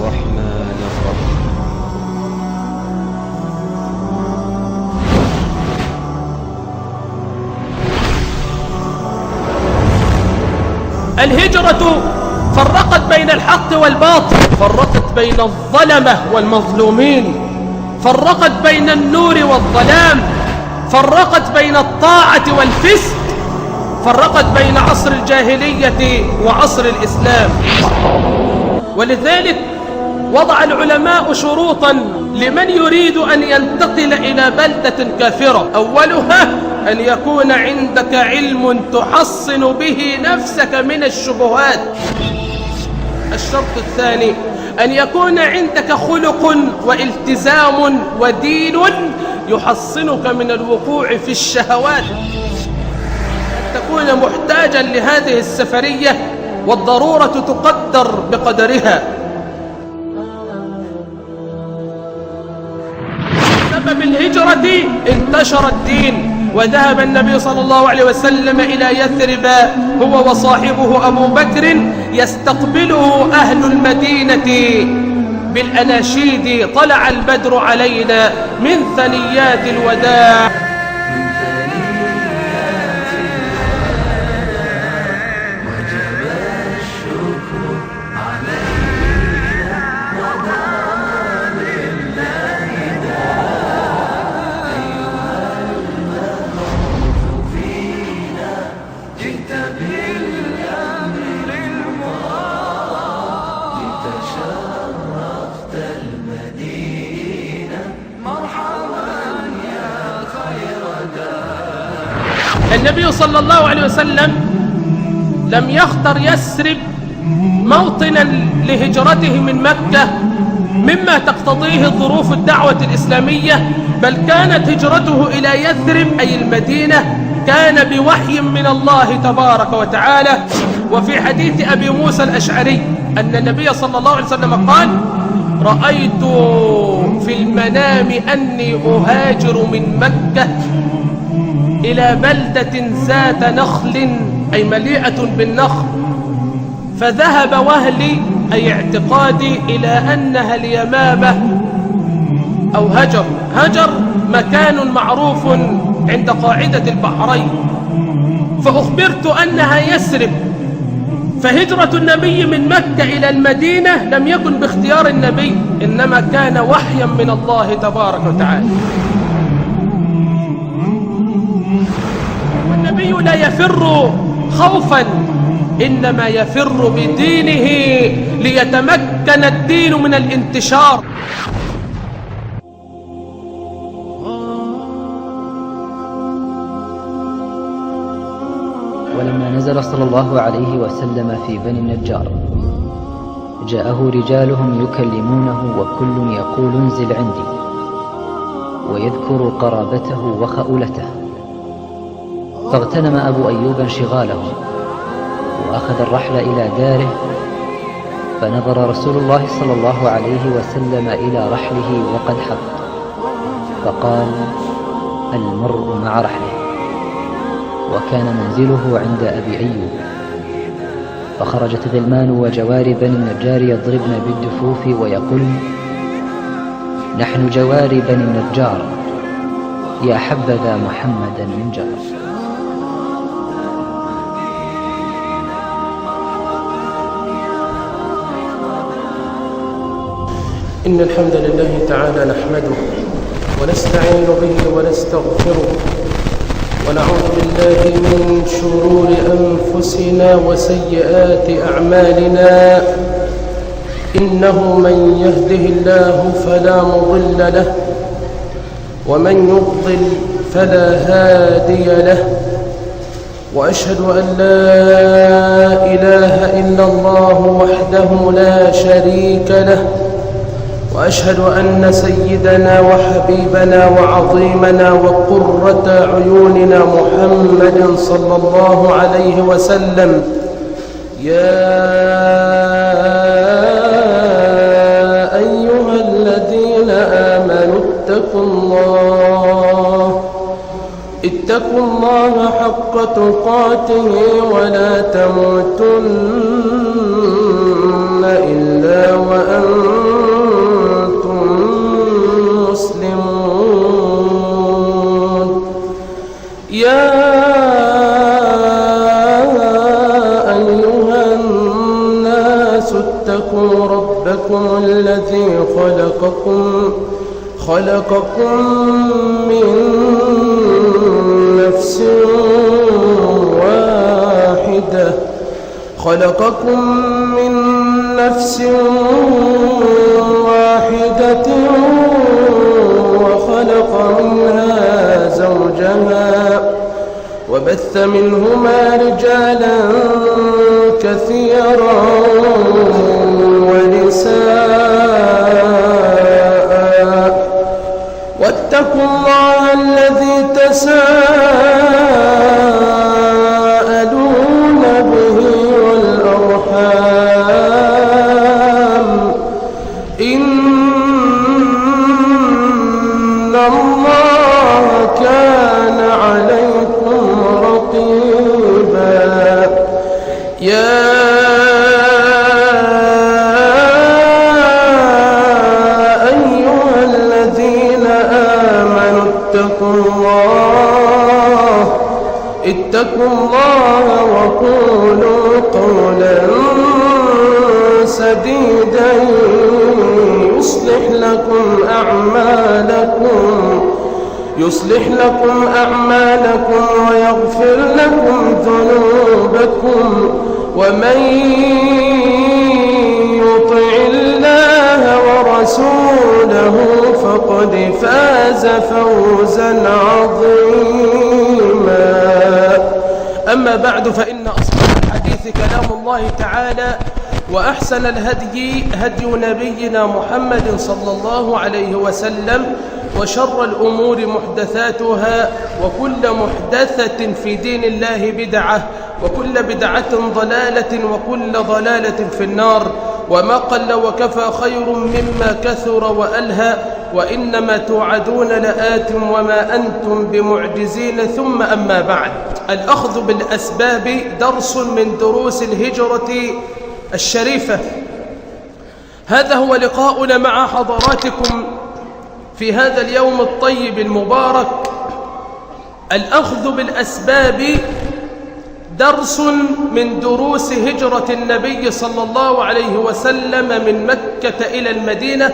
الرحمن الرحيم. الهجرة فرقت بين الحق والباطل، فرقت بين الظلمة والمظلومين، فرقت بين النور والظلام، فرقت بين الطاعة والفسق، فرقت بين عصر الجاهلية وعصر الإسلام. ولذلك وضع العلماء شروطا لمن يريد أن ينتقل إلى بلدة كافرة. أولها أن يكون عندك علم تحصن به نفسك من الشبهات. الشرط الثاني أن يكون عندك خلق والتزام ودين يحصنك من الوقوع في الشهوات. تكون محتاجا لهذه السفرية والضرورة تقدر بقدرها. بسبب الهجرة انتشر الدين، وذهب النبي صلى الله عليه وسلم إلى يثرب هو وصاحبه أبو بكر، يستقبله أهل المدينة بالأناشيد: طلع البدر علينا من ثنيات الوداع. النبي صلى الله عليه وسلم لم يختر يثرب موطنا لهجرته من مكة مما تقتضيه ظروف الدعوة الإسلامية، بل كانت هجرته إلى يثرب أي المدينة كان بوحي من الله تبارك وتعالى. وفي حديث أبي موسى الأشعري أن النبي صلى الله عليه وسلم قال: رأيت في المنام أني أهاجر من مكة إلى بلدة ذات نخل أي مليئة بالنخل، فذهب وهلي أي اعتقادي إلى أنها اليمامة أو هجر. هجر مكان معروف عند قاعدة البحرين، فأخبرت أنها يثرب. فهجرة النبي من مكة إلى المدينة لم يكن باختيار النبي، إنما كان وحيا من الله تبارك وتعالى. والنبي لا يفر خوفا، إنما يفر بدينه ليتمكن الدين من الانتشار. ولما نزل صلى الله عليه وسلم في بني النجار جاءه رجالهم يكلمونه وكل يقول: انزل عندي، ويذكر قرابته وخؤلته. فاغتنم أبو أيوب انشغاله وأخذ الرحل إلى داره، فنظر رسول الله صلى الله عليه وسلم إلى رحله وقد حط، فقال: المرء مع رحله. وكان منزله عند أبي أيوب. فخرجت غلمان وجواري بني النجار يضربن بالدفوف ويقولن: نحن جواري بني النجار، يا حبذا محمدا من جار. إن الحمد لله تعالى نحمده ونستعين به ونستغفره، ونعوذ بالله من شرور أنفسنا وسيئات أعمالنا. إنه من يهده الله فلا مضل له، ومن يضلل فلا هادي له. وأشهد أن لا إله إلا الله وحده لا شريك له، وأشهد أن سيدنا وحبيبنا وعظيمنا وقرة عيوننا محمد صلى الله عليه وسلم يا أيها الذين آمنوا اتقوا الله حق تقاته ولا تموتن إلا وأنتم ربكم الذي خلقكم من نفس واحدة وخلق منها زوجها وبث منهما رجالا كثيرا ونساء واتقوا الله الذي تساءلون به والأرحام إن الله كان عليكم رقيبا يا أيها الذين آمنوا اتقوا الله وقولوا قولا سديدا يصلح لكم أعمالكم ويغفر لكم ذنوبكم ومن يطع الله ورسوله فقد فاز فوزا عظيما. أما بعد، فإن أصدق الحديث كلام الله تعالى، وأحسن الهدي هدي نبينا محمد صلى الله عليه وسلم، وشر الأمور محدثاتها، وكل محدثة في دين الله بدعة، وكل بدعة ضلالة، وكل ضلالة في النار. وما قل وكفى خير مما كثر وألهى، وإنما توعدون لآت وما أنتم بمعجزين. ثم أما بعد، الأخذ بالأسباب درس من دروس الهجرة الشريفة. هذا هو لقاؤنا مع حضراتكم في هذا اليوم الطيب المبارك. الأخذ بالأسباب درس من دروس هجرة النبي صلى الله عليه وسلم من مكة إلى المدينة،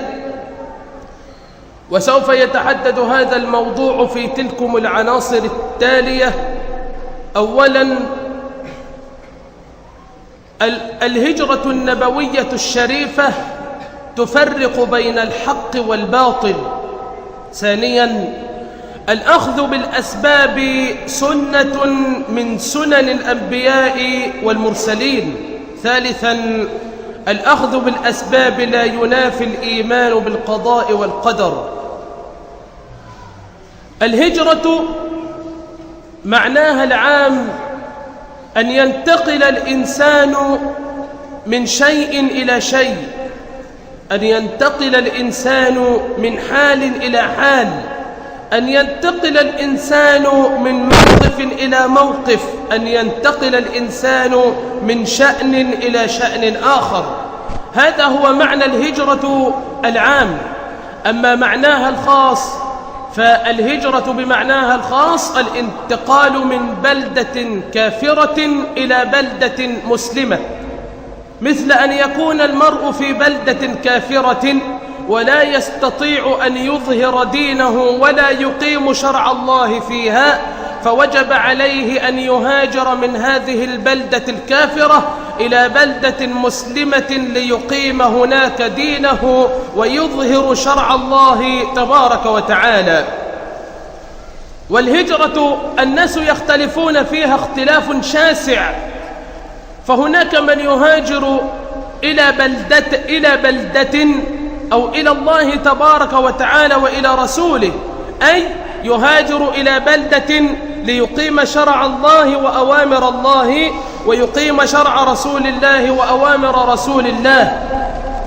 وسوف يتحدد هذا الموضوع في تلكم العناصر التالية. أولا، الهجرة النبوية الشريفة تفرق بين الحق والباطل. ثانيا، الأخذ بالأسباب سنة من سنن الأنبياء والمرسلين. ثالثا، الأخذ بالأسباب لا ينافي الإيمان بالقضاء والقدر. الهجرة معناها العام أن ينتقل الإنسان من شيء إلى شيء، أن ينتقل الإنسان من حال إلى حال، أن ينتقل الإنسان من موقف إلى موقف، أن ينتقل الإنسان من شأن إلى شأن آخر. هذا هو معنى الهجرة العام. أما معناها الخاص، فالهجرة بمعناها الخاص الانتقال من بلدة كافرة إلى بلدة مسلمة، مثل أن يكون المرء في بلدة كافرة ولا يستطيع أن يظهر دينه ولا يقيم شرع الله فيها، فوجب عليه أن يهاجر من هذه البلدة الكافرة إلى بلدة مسلمة ليقيم هناك دينه ويظهر شرع الله تبارك وتعالى. والهجرة الناس يختلفون فيها اختلاف شاسع، فهناك من يهاجر إلى بلدة أو إلى الله تبارك وتعالى وإلى رسوله، أي يهاجر إلى بلدة ليقيم شرع الله وأوامر الله، ويقيم شرع رسول الله وأوامر رسول الله.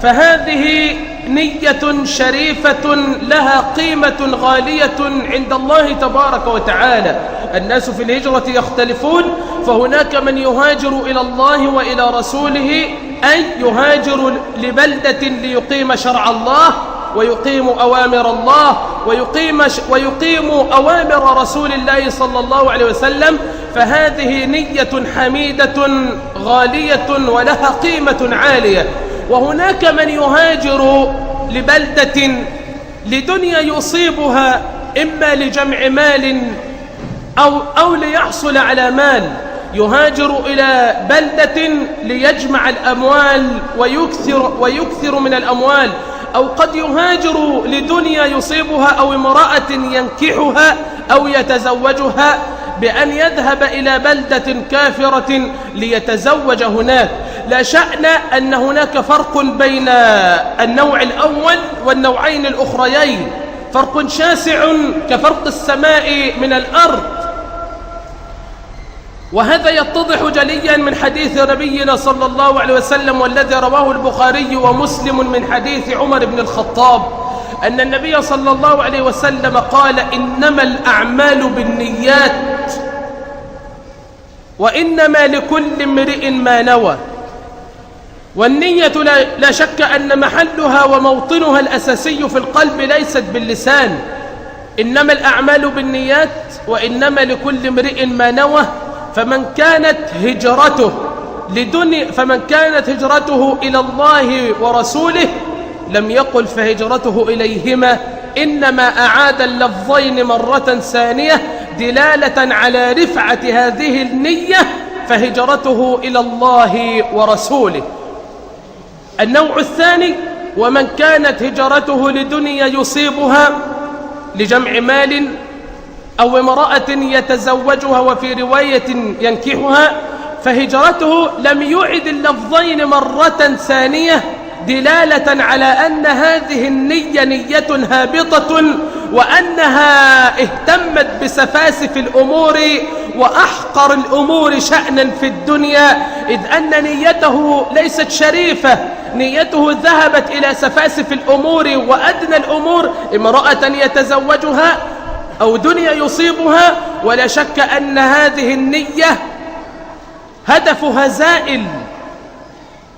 فهذه نية شريفة لها قيمة غالية عند الله تبارك وتعالى. الناس في الهجرة يختلفون، فهناك من يهاجر إلى الله وإلى رسوله، أي يهاجر لبلدة ليقيم شرع الله ويقيم أوامر الله ويقيم أوامر رسول الله صلى الله عليه وسلم. فهذه نية حميدة غالية ولها قيمة عالية. وهناك من يهاجر لبلدة لدنيا يصيبها إما لجمع مال أو ليحصل على مال، يهاجر إلى بلدة ليجمع الأموال ويكثر من الأموال، أو قد يهاجر لدنيا يصيبها أو امرأة ينكحها أو يتزوجها بأن يذهب إلى بلدة كافرة ليتزوج هناك. لا شأن أن هناك فرق بين النوع الأول والنوعين الأخريين، فرق شاسع كفرق السماء من الأرض، وهذا يتضح جليا من حديث نبينا صلى الله عليه وسلم والذي رواه البخاري ومسلم من حديث عمر بن الخطاب أن النبي صلى الله عليه وسلم قال: إنما الأعمال بالنيات وإنما لكل امرئ ما نوى. والنية لا شك أن محلها وموطنها الأساسي في القلب ليست باللسان. إنما الأعمال بالنيات وإنما لكل امرئ ما نوى. فمن كانت هجرته إلى الله ورسوله لم يقل فهجرته إليهما، إنما أعاد اللفظين مرة ثانية دلالة على رفعة هذه النية، فهجرته إلى الله ورسوله. النوع الثاني: ومن كانت هجرته لدنيا يصيبها لجمع مال أو امرأة يتزوجها وفي رواية ينكحها، فهجرته لم يعد اللفظين مرة ثانية دلالة على أن هذه النية نية هابطة، وأنها اهتمت بسفاسف الأمور وأحقر الأمور شأنا في الدنيا، إذ أن نيته ليست شريفة، نيته ذهبت إلى سفاسف الأمور وأدنى الأمور، امرأة يتزوجها أو دنيا يصيبها. ولا شك أن هذه النية هدفها زائل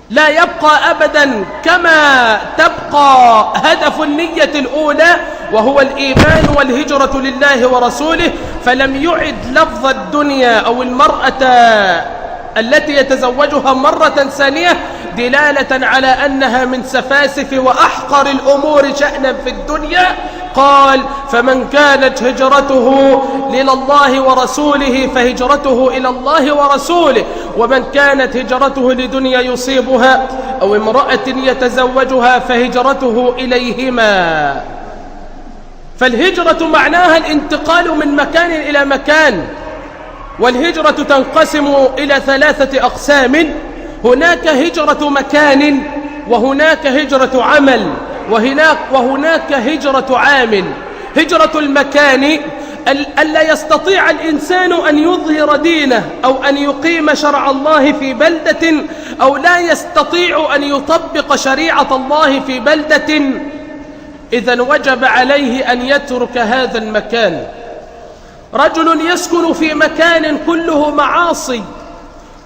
لا يبقى أبدا كما تبقى هدف النية الأولى وهو الإيمان والهجرة لله ورسوله. فلم يعد لفظ الدنيا أو المرأة التي يتزوجها مرة ثانية دلالة على أنها من سفاسف وأحقر الأمور شأنا في الدنيا. قال: فمن كانت هجرته إلى الله ورسوله فهجرته إلى الله ورسوله، ومن كانت هجرته لدنيا يصيبها أو امرأة يتزوجها فهجرته إليهما. فالهجرة معناها الانتقال من مكان إلى مكان، والهجرة تنقسم إلى 3 أقسام: هناك هجرة مكان، وهناك هجرة عمل، وهناك هجرة عامل. هجرة المكان ألا يستطيع الإنسان أن يظهر دينه أو أن يقيم شرع الله في بلدة، أو لا يستطيع أن يطبق شريعة الله في بلدة، إذن وجب عليه أن يترك هذا المكان. رجل يسكن في مكان كله معاصي،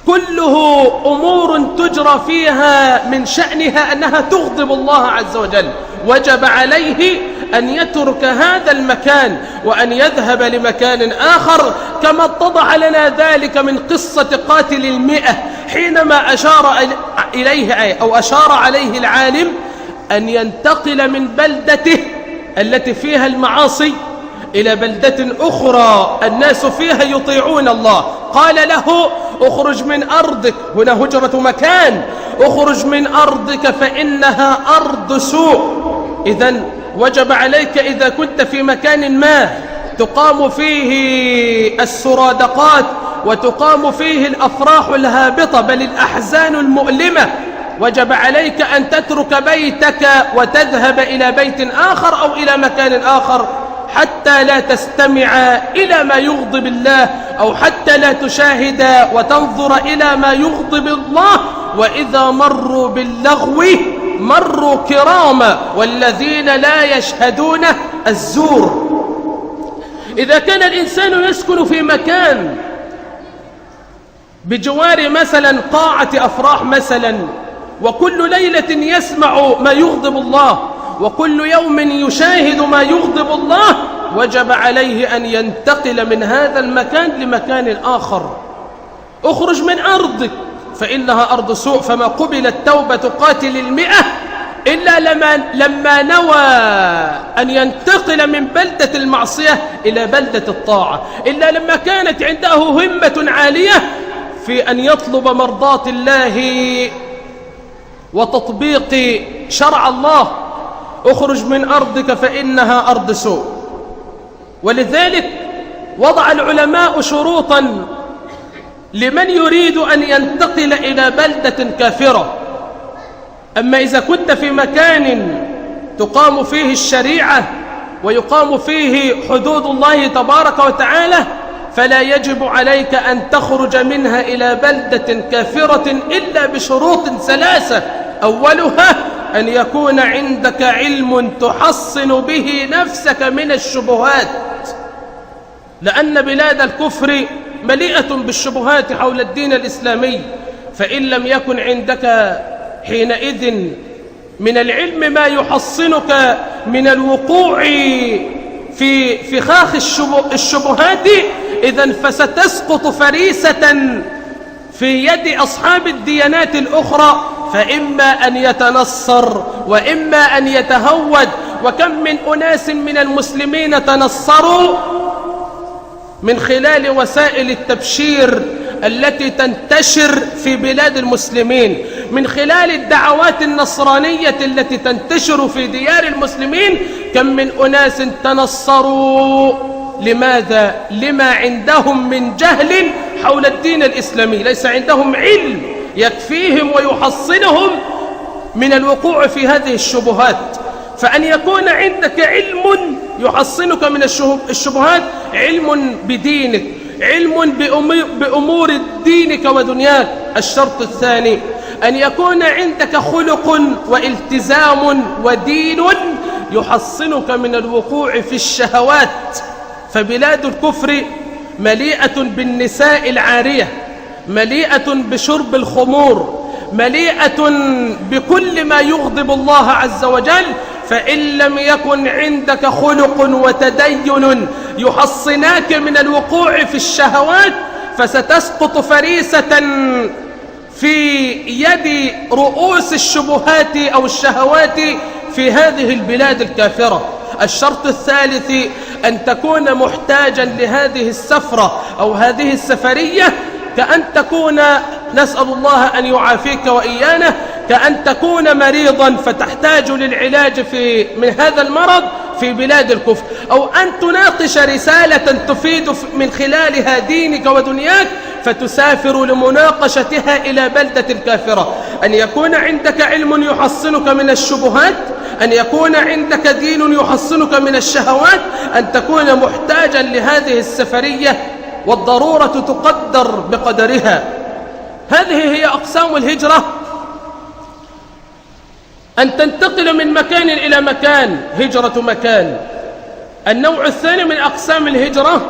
كله أمور تجرى فيها من شأنها أنها تغضب الله عز وجل، وجب عليه أن يترك هذا المكان وأن يذهب لمكان آخر، كما اتضح لنا ذلك من قصة قاتل 100 حينما أشار عليه العالم أن ينتقل من بلدته التي فيها المعاصي إلى بلدة أخرى الناس فيها يطيعون الله. قال له: اخرج من أرضك، هنا هجرة مكان، اخرج من أرضك فإنها أرض سوء. إذن وجب عليك إذا كنت في مكان ما تقام فيه السرادقات وتقام فيه الأفراح الهابطة بل الأحزان المؤلمة، وجب عليك أن تترك بيتك وتذهب إلى بيت آخر أو إلى مكان آخر حتى لا تستمع إلى ما يغضب الله، أو حتى لا تشاهد وتنظر إلى ما يغضب الله. وإذا مروا باللغو مروا كراما والذين لا يشهدون الزور. إذا كان الإنسان يسكن في مكان بجوار مثلا قاعة أفراح مثلا، وكل ليلة يسمع ما يغضب الله وكل يوم يشاهد ما يغضب الله، وجب عليه أن ينتقل من هذا المكان لمكان آخر. اخرج من أرضك فإنها أرض سوء، فما قبلت توبة قاتل 100 إلا لما نوى أن ينتقل من بلدة المعصية إلى بلدة الطاعة، إلا لما كانت عنده همة عالية في أن يطلب مرضاة الله وتطبيق شرع الله. اخرج من أرضك فإنها أرض سوء. ولذلك وضع العلماء شروطا لمن يريد أن ينتقل إلى بلدة كافرة. أما إذا كنت في مكان تقام فيه الشريعة ويقام فيه حدود الله تبارك وتعالى فلا يجب عليك أن تخرج منها إلى بلدة كافرة إلا بشروط 3. أولها أن يكون عندك علم تحصن به نفسك من الشبهات، لأن بلاد الكفر مليئة بالشبهات حول الدين الإسلامي، فإن لم يكن عندك حينئذ من العلم ما يحصنك من الوقوع في فخاخ الشبهات إذن فستسقط فريسة في يد أصحاب الديانات الأخرى، فإما أن يتنصر وإما أن يتهود. وكم من أناس من المسلمين تنصروا من خلال وسائل التبشير التي تنتشر في بلاد المسلمين، من خلال الدعوات النصرانية التي تنتشر في ديار المسلمين. كم من أناس تنصروا. لماذا؟ لما عندهم من جهل حول الدين الإسلامي، ليس عندهم علم يكفيهم ويحصنهم من الوقوع في هذه الشبهات. فأن يكون عندك علم يحصنك من الشبهات، علم بدينك، علم بأمور دينك ودنياك. الشرط الثاني أن يكون عندك خلق والتزام ودين يحصنك من الوقوع في الشهوات. فبلاد الكفر مليئة بالنساء العارية، مليئة بشرب الخمور، مليئة بكل ما يغضب الله عز وجل. فإن لم يكن عندك خلق وتدين يحصناك من الوقوع في الشهوات فستسقط فريسة في يد رؤوس الشبهات أو الشهوات في هذه البلاد الكافرة. الشرط الثالث أن تكون محتاجا لهذه السفرة أو هذه السفرية، كأن تكون، نسأل الله أن يعافيك وإيانا، كأن تكون مريضا فتحتاج للعلاج من هذا المرض في بلاد الكفر، أو أن تناقش رسالة تفيد من خلالها دينك ودنياك فتسافر لمناقشتها إلى بلدة الكافرة. أن يكون عندك علم يحصنك من الشبهات، أن يكون عندك دين يحصنك من الشهوات، أن تكون محتاجا لهذه السفرية، والضرورة تقدر بقدرها. هذه هي أقسام الهجرة. أن تنتقل من مكان إلى مكان، هجرة مكان. النوع الثاني من أقسام الهجرة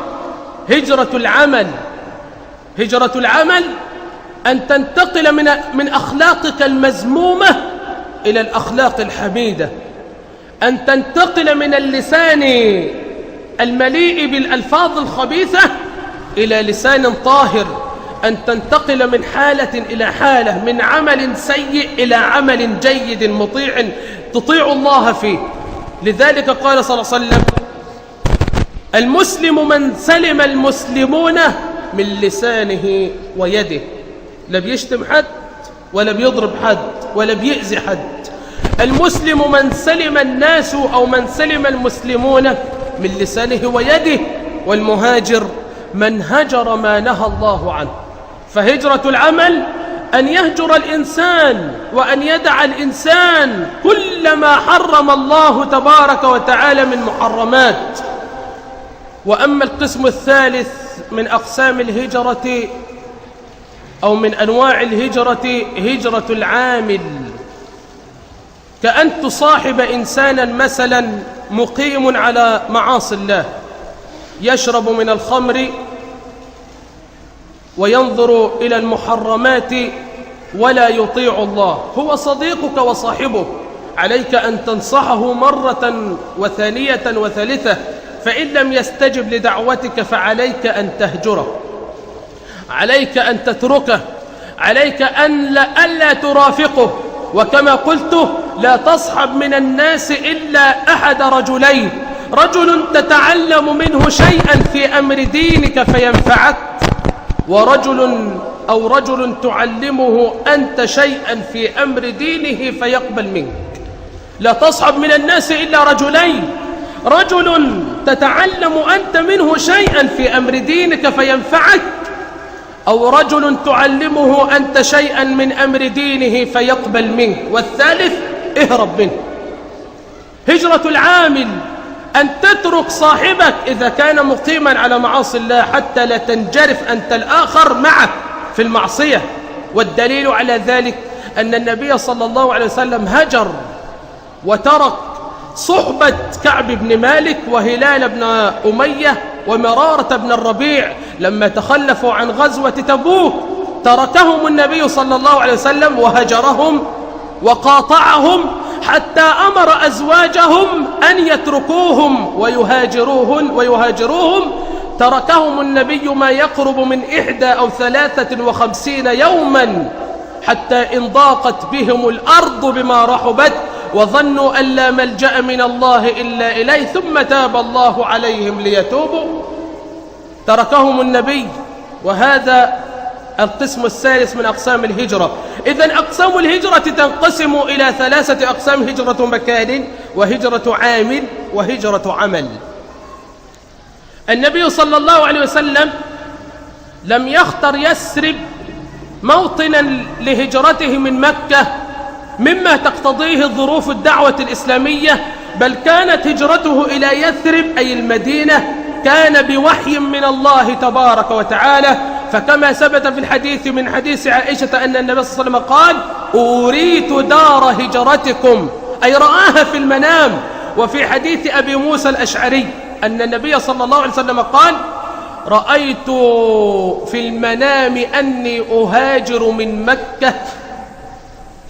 هجرة العمل. هجرة العمل أن تنتقل من أخلاقك المذمومة إلى الأخلاق الحميدة، أن تنتقل من اللسان المليء بالألفاظ الخبيثة إلى لسان طاهر، أن تنتقل من حالة إلى حالة، من عمل سيء إلى عمل جيد مطيع تطيع الله فيه. لذلك قال صلى الله عليه وسلم: المسلم من سلم المسلمون من لسانه ويده. لا بيشتم حد ولا بيضرب حد ولا بيأذي حد. المسلم من سلم الناس أو من سلم المسلمون من لسانه ويده. والمهاجر من هجر ما نهى الله عنه. فهجرة العمل أن يهجر الإنسان وأن يدع الإنسان كل ما حرم الله تبارك وتعالى من محرمات. وأما القسم الثالث من أقسام الهجرة أو من أنواع الهجرة هجرة العامل، كأن تصاحب إنسانا مثلا مقيم على معاصي الله، يشرب من الخمر وينظر إلى المحرمات ولا يطيع الله، هو صديقك وصاحبه، عليك أن تنصحه مرة وثانية وثالثة، فإن لم يستجب لدعوتك فعليك أن تهجره، عليك أن تتركه، عليك ألا ترافقه، وكما قلت لا تصحب من الناس إلا أحد رجلين: رجل تتعلم منه شيئا في أمر دينك فينفعك، ورجل تعلمه أنت شيئا في أمر دينه فيقبل منك. لا تصحب من الناس إلا رجلين: رجل تتعلم أنت منه شيئا في أمر دينك فينفعك، أو رجل تعلمه أنت شيئا من أمر دينه فيقبل منك. والثالث اهرب منه. هجرة العامل أن تترك صاحبك إذا كان مقيما على معاصي الله حتى لا تنجرف أنت الآخر معه في المعصية. والدليل على ذلك أن النبي صلى الله عليه وسلم هجر وترك صحبة كعب بن مالك وهلال بن أمية ومرارة بن الربيع لما تخلفوا عن غزوة تبوك. تركهم النبي صلى الله عليه وسلم وهجرهم وقاطعهم حتى أمر أزواجهم أن يتركوهم ويهاجروهم. تركهم النبي ما يقرب من 51 أو 53 يوما حتى إن ضاقت بهم الأرض بما رحبت وظنوا أن لا ملجأ من الله إلا إليه ثم تاب الله عليهم ليتوبوا. تركهم النبي. وهذا القسم الثالث من أقسام الهجرة. إذن أقسام الهجرة تنقسم إلى 3 أقسام: هجرة مكان، وهجرة عامل، وهجرة عمل. النبي صلى الله عليه وسلم لم يختر يثرب موطنا لهجرته من مكة مما تقتضيه ظروف الدعوة الإسلامية، بل كانت هجرته إلى يثرب أي المدينة كان بوحي من الله تبارك وتعالى. فكما ثبت في الحديث من حديث عائشة أن النبي صلى الله عليه وسلم قال: أريت دار هجرتكم، أي رآها في المنام. وفي حديث أبي موسى الأشعري أن النبي صلى الله عليه وسلم قال: رأيت في المنام أني أهاجر من مكة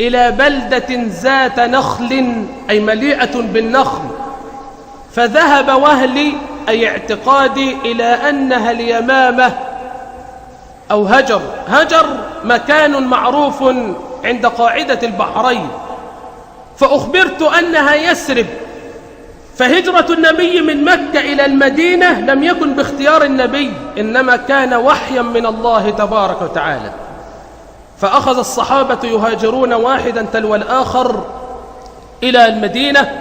إلى بلدة ذات نخل، أي مليئة بالنخل، فذهب وهلي أي اعتقادي إلى أنها اليمامة أو هجر. هجر مكان معروف عند قاعدة البحرين، فأخبرت أنها يثرب. فهجرة النبي من مكة إلى المدينة لم يكن باختيار النبي، إنما كان وحيا من الله تبارك وتعالى. فأخذ الصحابة يهاجرون واحدا تلو الآخر إلى المدينة،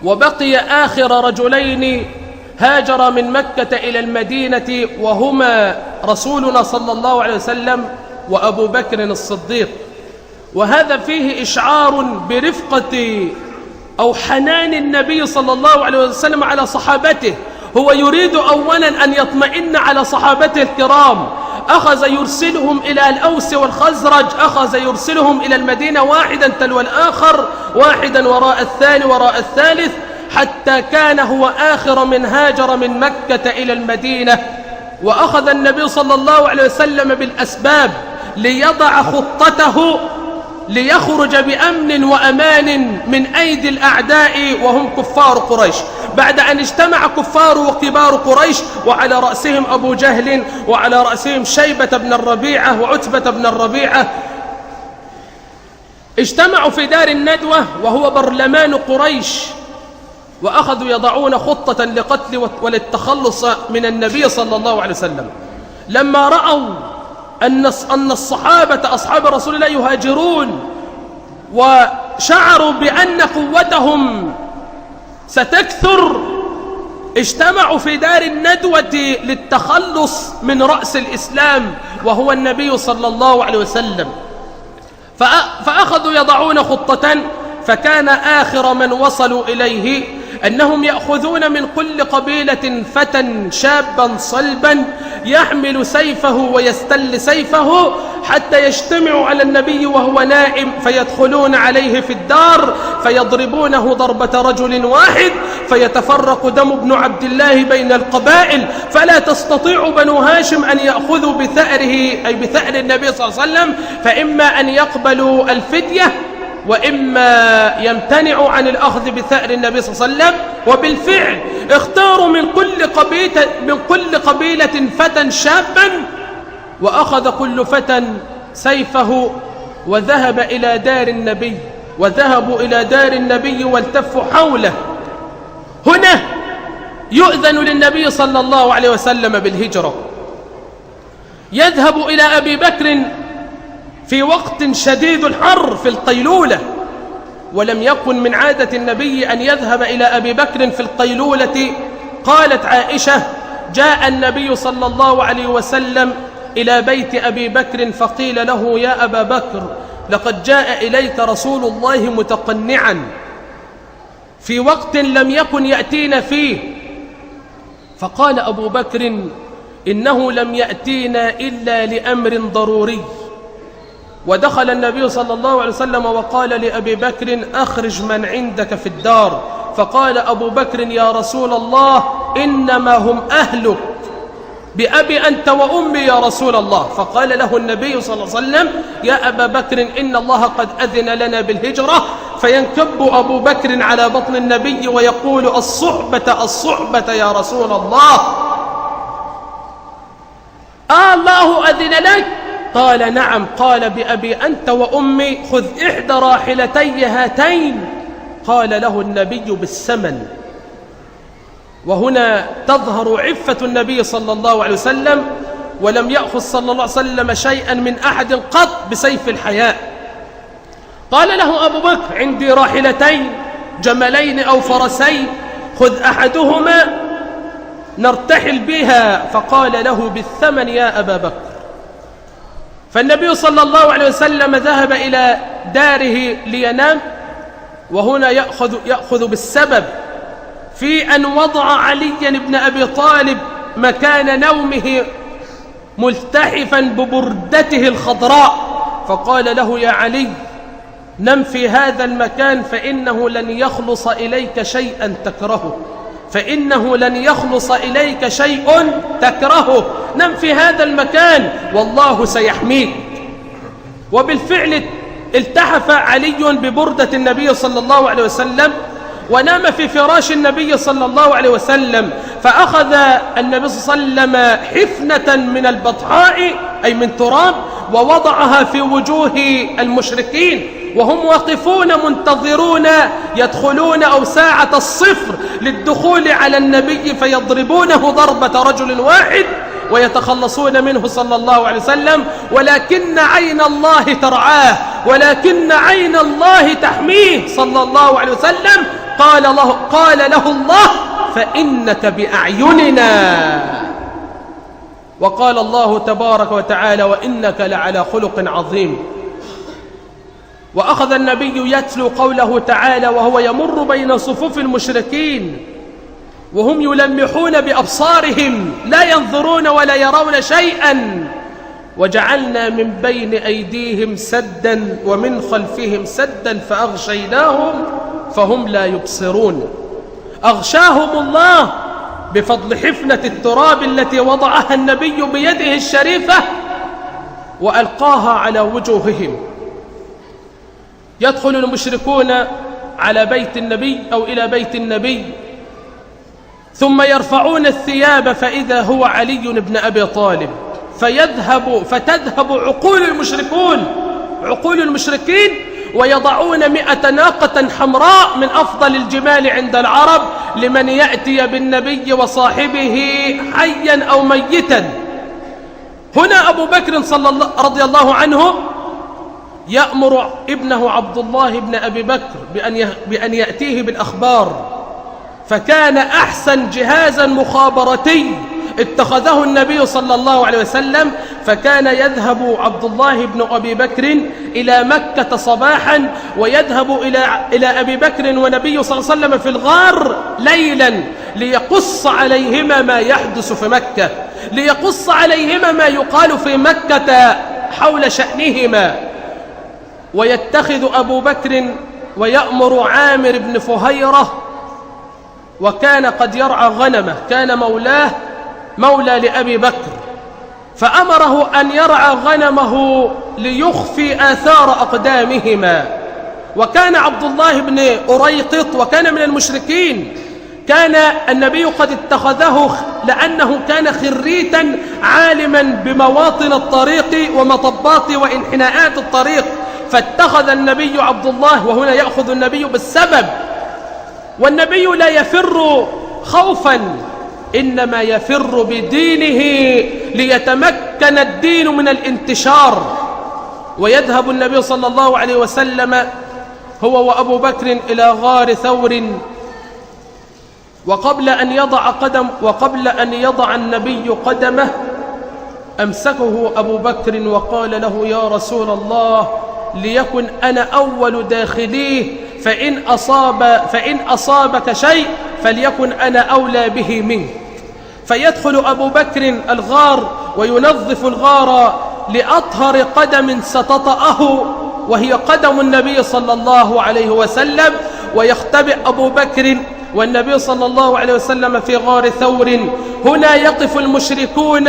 وبقي آخر رجلين هاجر من مكة إلى المدينة وهما رسولنا صلى الله عليه وسلم وأبو بكر الصديق. وهذا فيه إشعار برفقة أو حنان النبي صلى الله عليه وسلم على صحابته. هو يريد أولا أن يطمئن على صحابته الكرام، أخذ يرسلهم إلى الأوس والخزرج، أخذ يرسلهم إلى المدينة واحدا تلو الآخر، واحدا وراء الثاني وراء الثالث، حتى كان هو آخر من هاجر من مكة إلى المدينة. وأخذ النبي صلى الله عليه وسلم بالأسباب ليضع خطته ليخرج بأمن وأمان من أيدي الأعداء وهم كفار قريش. بعد أن اجتمع كفار وكبار قريش وعلى رأسهم أبو جهل وعلى رأسهم شيبة بن الربيعة وعتبة بن الربيعة، اجتمعوا في دار الندوة وهو برلمان قريش، وأخذوا يضعون خطة لقتل وللتخلص من النبي صلى الله عليه وسلم. لما رأوا أن الصحابة أصحاب رسول الله يهاجرون وشعروا بأن قوتهم ستكثر، اجتمعوا في دار الندوة للتخلص من رأس الإسلام وهو النبي صلى الله عليه وسلم. فأخذوا يضعون خطة، فكان آخر من وصلوا إليه أنهم يأخذون من كل قبيلة فتى شابا صلبا يحمل سيفه ويستل سيفه حتى يجتمعوا على النبي وهو نائم، فيدخلون عليه في الدار فيضربونه ضربة رجل واحد، فيتفرق دم ابن عبد الله بين القبائل، فلا تستطيع بنو هاشم أن يأخذوا بثأره أي بثأر النبي صلى الله عليه وسلم، فإما أن يقبلوا الفدية وإما يمتنعوا عن الأخذ بثأر النبي صلى الله عليه وسلم. وبالفعل اختاروا من كل قبيلة فتى شابا، وأخذ كل فتى سيفه وذهب إلى دار النبي، وذهبوا إلى دار النبي والتفوا حوله. هنا يؤذن للنبي صلى الله عليه وسلم بالهجرة، يذهب إلى أبي بكر في وقت شديد الحر في القيلولة، ولم يكن من عادة النبي أن يذهب إلى أبي بكر في القيلولة. قالت عائشة: جاء النبي صلى الله عليه وسلم إلى بيت أبي بكر فقيل له: يا أبا بكر، لقد جاء إليك رسول الله متقنعا في وقت لم يكن يأتينا فيه. فقال أبو بكر: إنه لم يأتينا إلا لأمر ضروري. ودخل النبي صلى الله عليه وسلم وقال لأبي بكر: أخرج من عندك في الدار. فقال أبو بكر: يا رسول الله، إنما هم أهلك، بأبي أنت وأمي يا رسول الله. فقال له النبي صلى الله عليه وسلم: يا أبا بكر، إن الله قد أذن لنا بالهجرة. فينكب أبو بكر على بطن النبي ويقول: الصحبة الصحبة يا رسول الله. الله أذن لك؟ قال: نعم. قال: بأبي أنت وأمي، خذ إحدى راحلتي هاتين. قال له النبي: بالثمن. وهنا تظهر عفة النبي صلى الله عليه وسلم، ولم يأخذ صلى الله عليه وسلم شيئا من أحد قط بسيف الحياء. قال له أبو بكر: عندي راحلتين، جملين أو فرسين، خذ أحدهما نرتحل بها. فقال له: بالثمن يا أبا بكر. فالنبي صلى الله عليه وسلم ذهب إلى داره لينام، وهنا يأخذ بالسبب في أن وضع علي بن أبي طالب مكان نومه ملتحفا ببردته الخضراء. فقال له: يا علي، نم في هذا المكان، فإنه لن يخلص إليك شيئا تكرهه، فإنه لن يخلص إليك شيء تكرهه، نم في هذا المكان والله سيحميك. وبالفعل التحف علي ببردة النبي صلى الله عليه وسلم ونام في فراش النبي صلى الله عليه وسلم. فأخذ النبي صلى الله عليه وسلم حفنة من البطحاء أي من تراب ووضعها في وجوه المشركين وهم واقفون منتظرون يدخلون أو ساعة الصفر للدخول على النبي فيضربونه ضربة رجل واحد ويتخلصون منه صلى الله عليه وسلم. ولكن عين الله ترعاه، ولكن عين الله تحميه صلى الله عليه وسلم. قال له الله: فإنك بأعيننا. وقال الله تبارك وتعالى: وإنك لعلى خلق عظيم. وأخذ النبي يتلو قوله تعالى وهو يمر بين صفوف المشركين وهم يلمحون بأبصارهم لا ينظرون ولا يرون شيئا: وجعلنا من بين أيديهم سدا ومن خلفهم سدا فأغشيناهم فهم لا يبصرون. أغشاهم الله بفضل حفنة التراب التي وضعها النبي بيده الشريفة وألقاها على وجوههم. يدخل المشركون على بيت النبي أو إلى بيت النبي ثم يرفعون الثياب فإذا هو علي بن أبي طالب، فتذهب عقول المشركين ويضعون 100 ناقة حمراء من أفضل الجمال عند العرب لمن يأتي بالنبي وصاحبه حيا أو ميتا. هنا أبو بكر رضي الله عنه يأمر ابنه عبد الله بن أبي بكر بأن يأتيه بالأخبار، فكان أحسن جهازا مخابرتي اتخذه النبي صلى الله عليه وسلم. فكان يذهب عبد الله بن أبي بكر إلى مكة صباحا ويذهب إلى أبي بكر ونبي صلى الله عليه وسلم في الغار ليلا ليقص عليهما ما يحدث في مكة، ليقص عليهما ما يقال في مكة حول شأنهما. ويتخذ أبو بكر ويأمر عامر بن فهيرة، وكان قد يرعى غنمه، كان مولى لأبي بكر، فأمره أن يرعى غنمه ليخفي آثار أقدامهما. وكان عبد الله بن أريقط وكان من المشركين، كان النبي قد اتخذه لأنه كان خريتا عالما بمواطن الطريق ومطبات وانحناءات الطريق، فاتخذ النبي عبد الله، وهنا يأخذ النبي بالسبب، والنبي لا يفر خوفا، إنما يفر بدينه ليتمكن الدين من الانتشار. ويذهب النبي صلى الله عليه وسلم هو وأبو بكر إلى غار ثور، وقبل أن يضع النبي قدمه أمسكه أبو بكر وقال له: يا رسول الله، ليكن أنا أول داخليه، فإن أصابك شيء فليكن أنا أولى به منك. فيدخل أبو بكر الغار وينظف الغار لأطهر قدم ستطأه، وهي قدم النبي صلى الله عليه وسلم، ويختبئ أبو بكر والنبي صلى الله عليه وسلم في غار ثور. هنا يقف المشركون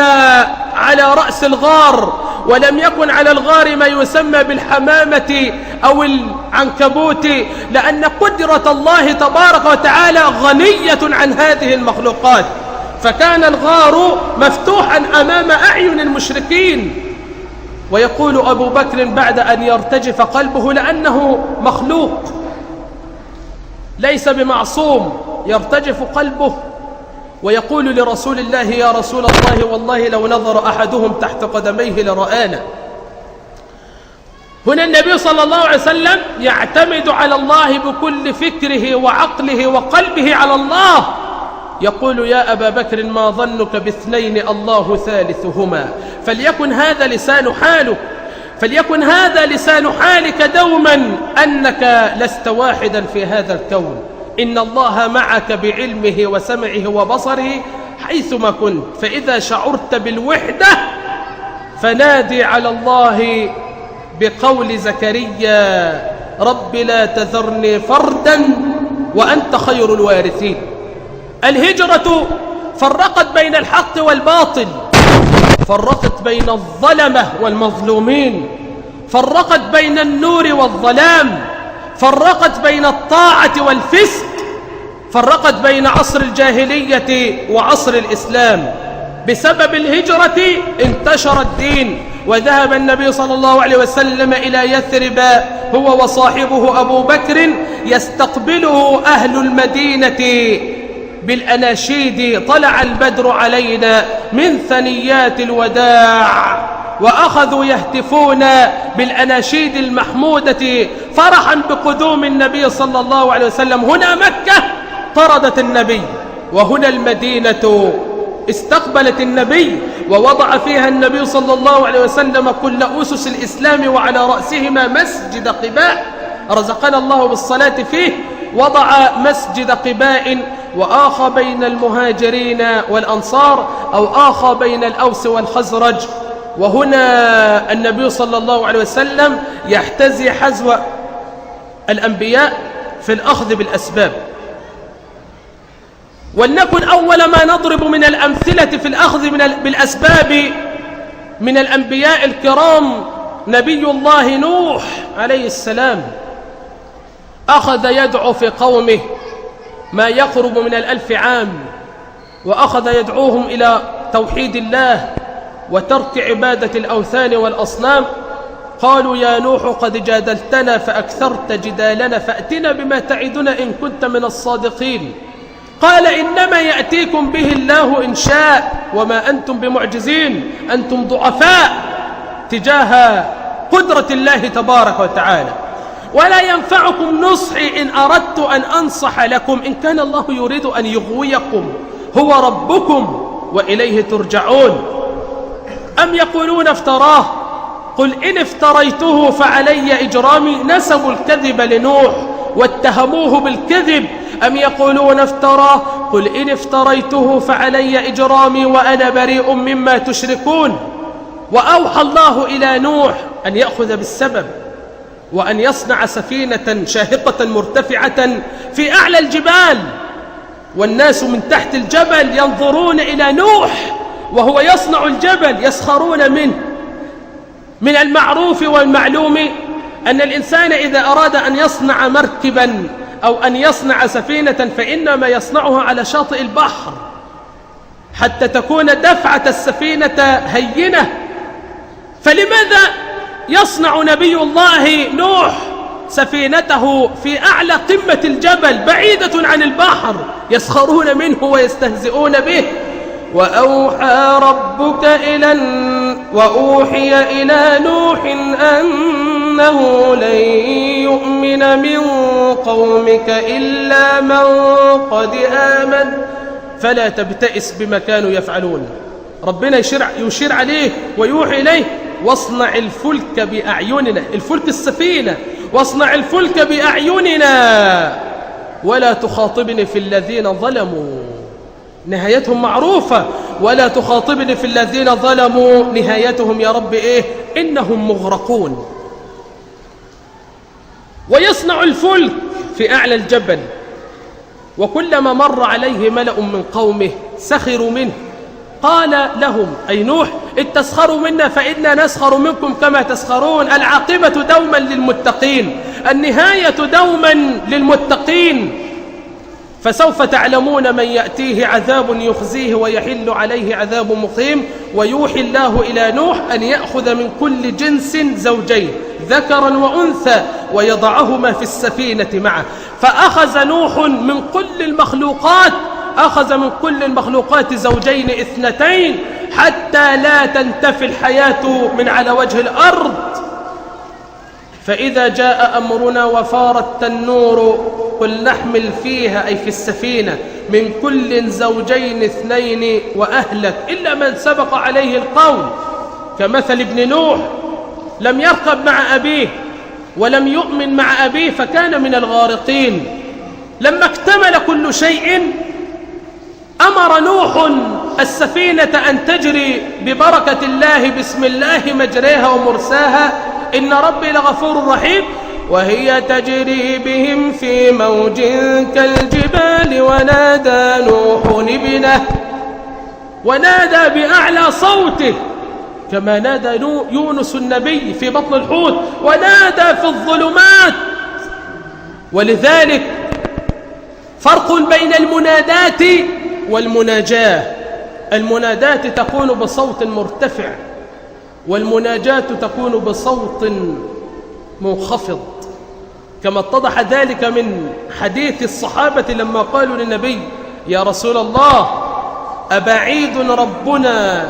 على رأس الغار، ولم يكن على الغار ما يسمى بالحمامة أو العنكبوت، لأن قدرة الله تبارك وتعالى غنية عن هذه المخلوقات، فكان الغار مفتوحا أمام أعين المشركين. ويقول أبو بكر بعد أن يرتجف قلبه، لأنه مخلوق ليس بمعصوم، يرتجف قلبه، ويقول لرسول الله: يا رسول الله، والله لو نظر أحدهم تحت قدميه لرآنا. هنا النبي صلى الله عليه وسلم يعتمد على الله بكل فكره وعقله وقلبه على الله، يقول: يا أبا بكر، ما ظنك باثنين الله ثالثهما. فليكن هذا لسان حالك، فليكن هذا لسان حالك دوما، أنك لست واحدا في هذا الكون، إن الله معك بعلمه وسمعه وبصره حيثما كنت. فإذا شعرت بالوحدة فنادي على الله بقول زكريا: رب لا تذرني فردا وأنت خير الوارثين. الهجرة فرقت بين الحق والباطل، فرقت بين الظلمة والمظلومين، فرقت بين النور والظلام، فرقت بين الطاعة والفسق، فرقت بين عصر الجاهلية وعصر الإسلام. بسبب الهجرة انتشر الدين، وذهب النبي صلى الله عليه وسلم إلى يثرب هو وصاحبه أبو بكر، يستقبله أهل المدينة بالأناشيد: طلع البدر علينا من ثنيات الوداع، وأخذوا يهتفون بالأناشيد المحمودة فرحا بقدوم النبي صلى الله عليه وسلم. هنا مكة طردت النبي، وهنا المدينة استقبلت النبي، ووضع فيها النبي صلى الله عليه وسلم كل أسس الإسلام، وعلى رأسهما مسجد قباء رزقنا الله بالصلاة فيه. وضع مسجد قباء، وآخى بين المهاجرين والأنصار، أو آخى بين الأوس والخزرج. وهنا النبي صلى الله عليه وسلم يحتزي حزو الأنبياء في الأخذ بالأسباب. ولنكن أول ما نضرب من الأمثلة في الأخذ بالأسباب من الأنبياء الكرام نبي الله نوح عليه السلام. أخذ يدعو في قومه ما يقرب من 1000 عام، وأخذ يدعوهم إلى توحيد الله وترك عبادة الأوثان والأصنام. قالوا: يا نوح، قد جادلتنا فأكثرت جدالنا، فأتنا بما تعدنا إن كنت من الصادقين. قال: إنما يأتيكم به الله إن شاء، وما أنتم بمعجزين، أنتم ضعفاء تجاه قدرة الله تبارك وتعالى، ولا ينفعكم نصحي إن أردت أن أنصح لكم، إن كان الله يريد أن يغويكم هو ربكم وإليه ترجعون. أم يقولون افتراه، قل إن افتريته فعلي إجرامي. نسبوا الكذب لنوح واتهموه بالكذب. أم يقولون افتراه، قل إن افتريته فعلي إجرامي وأنا بريء مما تشركون. وأوحى الله إلى نوح أن يأخذ بالسبب، وأن يصنع سفينة شاهقة مرتفعة في أعلى الجبال، والناس من تحت الجبل ينظرون إلى نوح وهو يصنع الجبل، يسخرون منه. من المعروف والمعلوم أن الإنسان إذا أراد أن يصنع مركبا أو أن يصنع سفينة فإنما يصنعها على شاطئ البحر حتى تكون دفعة السفينة هينة. فلماذا يصنع نبي الله نوح سفينته في أعلى قمة الجبل بعيدة عن البحر؟ يسخرون منه ويستهزئون به. وأوحي إلى نوح أنه لن يؤمن من قومك إلا من قد آمن فلا تبتئس بما كانوا يفعلون. ربنا يشير عليه ويوحي إليه: واصنع الفلك بأعيننا، الفلك السفينة، واصنع الفلك بأعيننا ولا تخاطبني في الذين ظلموا. نهايتهم معروفة، ولا تخاطبني في الذين ظلموا، نهايتهم يا رب إيه؟ إنهم مغرقون. ويصنع الفلك في أعلى الجبل، وكلما مر عليه ملأ من قومه سخروا منه، قال لهم أي نوح: إن تسخروا منا فإنا نسخر منكم كما تسخرون. العاقبة دوما للمتقين، النهاية دوما للمتقين. فسوف تعلمون من يأتيه عذاب يخزيه ويحل عليه عذاب مقيم. ويوحي الله إلى نوح أن يأخذ من كل جنس زوجين ذكرا وأنثى ويضعهما في السفينة معه. فأخذ نوح من كل المخلوقات زوجين اثنتين حتى لا تنتفي الحياة من على وجه الأرض. فإذا جاء أمرنا وفار التنور قل نحمل فيها أي في السفينة من كل زوجين اثنين وأهلك إلا من سبق عليه القول، كمثل ابن نوح لم يركب مع أبيه ولم يؤمن مع أبيه فكان من الغارقين. لما اكتمل كل شيء أمر نوح السفينة أن تجري ببركة الله بسم الله مجريها ومرساها إن ربي لغفور رحيم. وهي تجري بهم في موج كالجبال ونادى بأعلى صوته كما نادى يونس النبي في بطن الحوت، ونادى في الظلمات. ولذلك فرق بين المنادات والمناجاة. المنادات تكون بصوت مرتفع، والمناجاة تكون بصوت منخفض، كما اتضح ذلك من حديث الصحابة لما قالوا للنبي: يا رسول الله أبعيد ربنا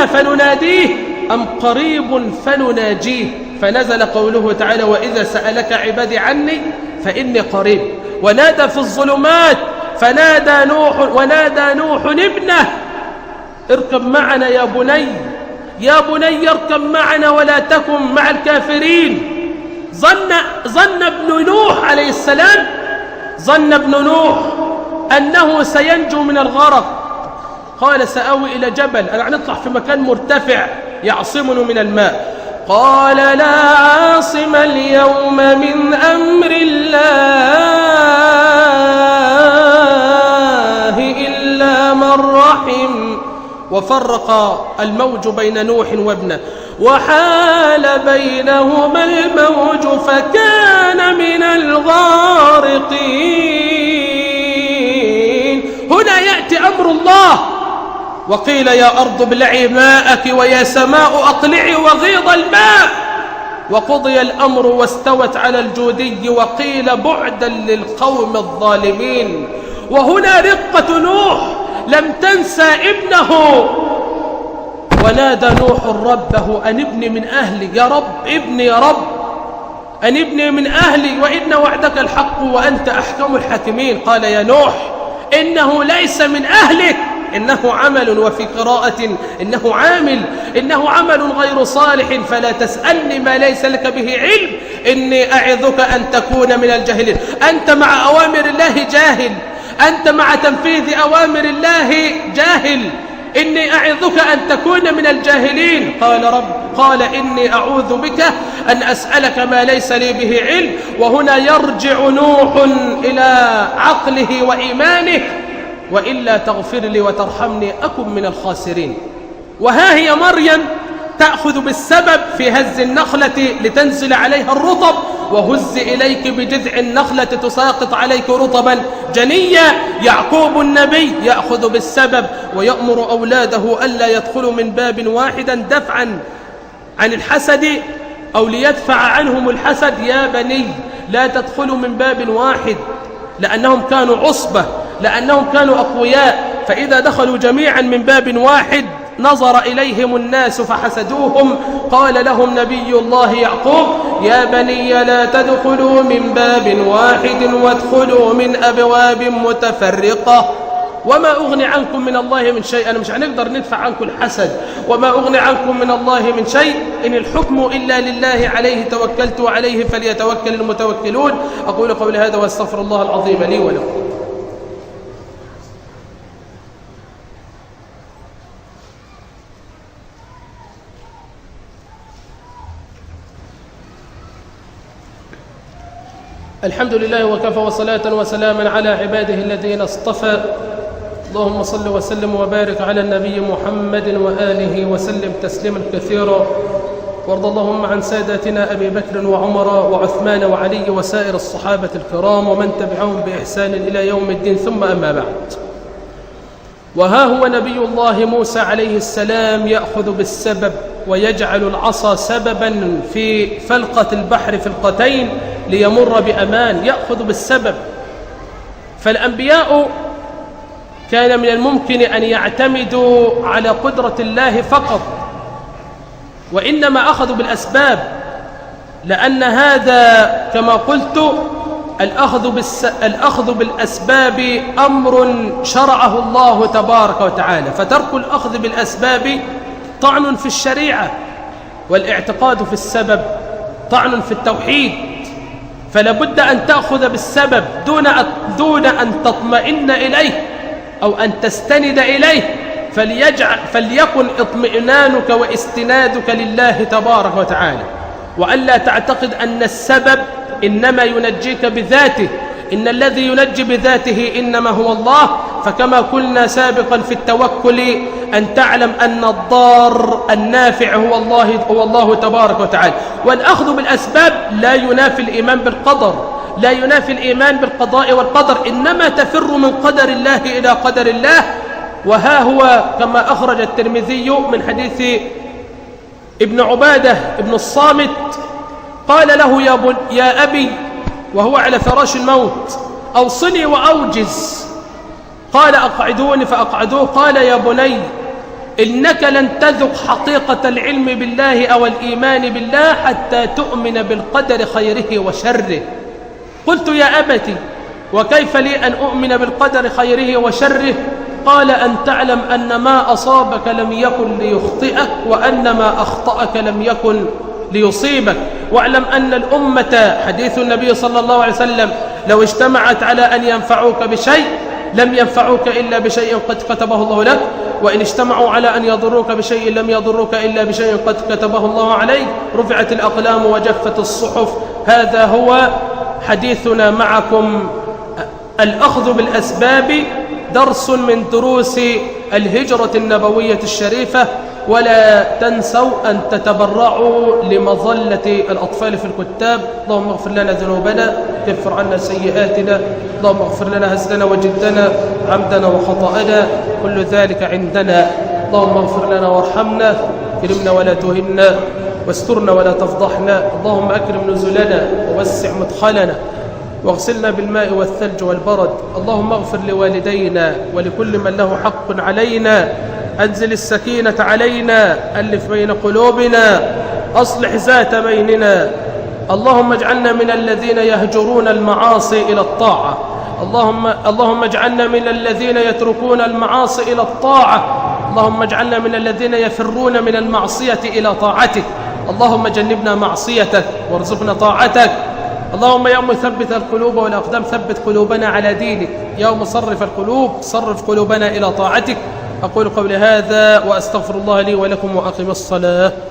فنناديه أم قريب فنناجيه؟ فنزل قوله تعالى: وإذا سألك عبادي عني فإني قريب. ونادى في الظلمات ونادى نوح ابنه: اركب معنا يا بني اركب معنا ولا تكن مع الكافرين. ظن ابن نوح عليه السلام أنه سينجو من الغرق، قال: سأوي إلى جبل، أنا هنطلع في مكان مرتفع يعصمني من الماء. قال: لا عاصم اليوم من أمر الله إلا من رحم. وفرق الموج بين نوح وابنه وحال بينهما الموج فكان من الغارقين. هنا يأتي أمر الله، وقيل: يا أرض ابلعي ماءك ويا سماء أقلعي وغيض الماء. وقضي الأمر واستوت على الجودي، وقيل: بعدا للقوم الظالمين. وهنا رقة نوح لم تنسى ابنه، ونادى نوح ربه: أن ابني من أهلي، يا رب ابني، يا رب أن ابني من أهلي، وإن وعدك الحق وأنت أحكم الحاكمين. قال: يا نوح إنه ليس من أهلك، إنه عمل، وفي قراءة إنه عمل غير صالح، فلا تسألني ما ليس لك به علم، إني أعظك أن تكون من الجاهلين. أنت مع أوامر الله جاهل، أنت مع تنفيذ أوامر الله جاهل، إني أعظك أن تكون من الجاهلين. قال: إني أعوذ بك أن أسألك ما ليس لي به علم. وهنا يرجع نوح إلى عقله وإيمانه: وإلا تغفر لي وترحمني أكن من الخاسرين. وها هي مريم تأخذ بالسبب في هز النخلة لتنزل عليها الرطب، وهز إليك بجذع النخلة تساقط عليك رطبا جنيا. يعقوب النبي يأخذ بالسبب ويأمر أولاده ألا يدخلوا من باب واحدا دفعا عن الحسد أو ليدفع عنهم الحسد. يا بني لا تدخلوا من باب واحد، لأنهم كانوا عصبة، لأنهم كانوا أقوياء، فإذا دخلوا جميعا من باب واحد نظر إليهم الناس فحسدوهم. قال لهم نبي الله يعقوب: يا بني لا تدخلوا من باب واحد وادخلوا من أبواب متفرقة وما أغني عنكم من الله من شيء. أنا مش هنقدر ندفع عنكم الحسد، وما أغني عنكم من الله من شيء، إن الحكم إلا لله عليه توكلت وعليه فليتوكل المتوكلون. أقول قولي هذا وأستغفر الله العظيم لي ولكم. الحمد لله وكفى وصلاة وسلاما على عباده الذين اصطفى. اللهم صل وسلم وبارك على النبي محمد وآله وسلم تسليما كثيرا. وارض اللهم عن ساداتنا أبي بكر وعمر وعثمان وعلي وسائر الصحابة الكرام ومن تبعهم بإحسان إلى يوم الدين، ثم أما بعد. وها هو نبي الله موسى عليه السلام يأخذ بالسبب ويجعل العصا سببا في فلقة البحر فلقتين ليمر بأمان. يأخذ بالسبب. فالأنبياء كان من الممكن أن يعتمدوا على قدرة الله فقط، وإنما أخذوا بالأسباب، لأن هذا كما قلت الأخذ بالأسباب أمر شرعه الله تبارك وتعالى، فترك الأخذ بالأسباب طعن في الشريعة، والاعتقاد في السبب طعن في التوحيد. فلا بد أن تأخذ بالسبب دون أن تطمئن إليه أو أن تستند إليه، فليكن اطمئنانك واستنادك لله تبارك وتعالى، وألا تعتقد أن السبب إنما ينجيك بذاته. إن الذي ينجي بذاته إنما هو الله. فكما قلنا سابقا في التوكل أن تعلم أن الضار النافع هو الله تبارك وتعالى. والأخذ بالأسباب لا ينافي الإيمان بالقدر، لا ينافي الإيمان بالقضاء والقدر، إنما تفر من قدر الله إلى قدر الله. وها هو كما أخرج الترمذي من حديث ابن عبادة ابن الصامت قال له: يا أبي، وهو على فراش الموت، أوصني وأوجز. قال: أقعدوني، فأقعدوه. قال: يا بني، إنك لن تذق حقيقة العلم بالله أو الإيمان بالله حتى تؤمن بالقدر خيره وشره. قلت: يا أبتي، وكيف لي أن أؤمن بالقدر خيره وشره؟ قال: أن تعلم أن ما أصابك لم يكن ليخطئك، وأن ما أخطأك لم يكن ليصيبك. واعلم أن الأمة، حديث النبي صلى الله عليه وسلم، لو اجتمعت على أن ينفعوك بشيء لم ينفعوك إلا بشيء قد كتبه الله لك، وإن اجتمعوا على أن يضروك بشيء لم يضروك إلا بشيء قد كتبه الله عليك. رفعت الأقلام وجفت الصحف. هذا هو حديثنا معكم. الأخذ بالأسباب درس من دروس الهجرة النبوية الشريفة. ولا تنسوا أن تتبرعوا لمظلة الأطفال في الكتاب. اللهم اغفر لنا ذنوبنا، كفر عنا سيئاتنا، اللهم اغفر لنا هزلنا وجدنا، عمدنا وخطأنا، كل ذلك عندنا. اللهم اغفر لنا وارحمنا، كرمنا ولا تهنا، واسترنا ولا تفضحنا. اللهم أكرم نزلنا ووسع مدخلنا، واغسلنا بالماء والثلج والبرد. اللهم اغفر لوالدينا ولكل من له حق علينا. أنزل السكينة علينا، ألف بين قلوبنا، أصلح ذات بيننا. اللهم اجعلنا من الذين يهجرون المعاصي إلى الطاعة. اللهم اجعلنا من الذين يتركون المعاصي إلى الطاعة. اللهم اجعلنا من الذين يفرون من المعصية إلى طاعتك. اللهم جنبنا معصيتك وارزقنا طاعتك. اللهم يا مثبت القلوب والأقدام ثبت قلوبنا على دينك. يا مصرف القلوب صرف قلوبنا إلى طاعتك. أقول قولي هذا وأستغفر الله لي ولكم وأقم الصلاة.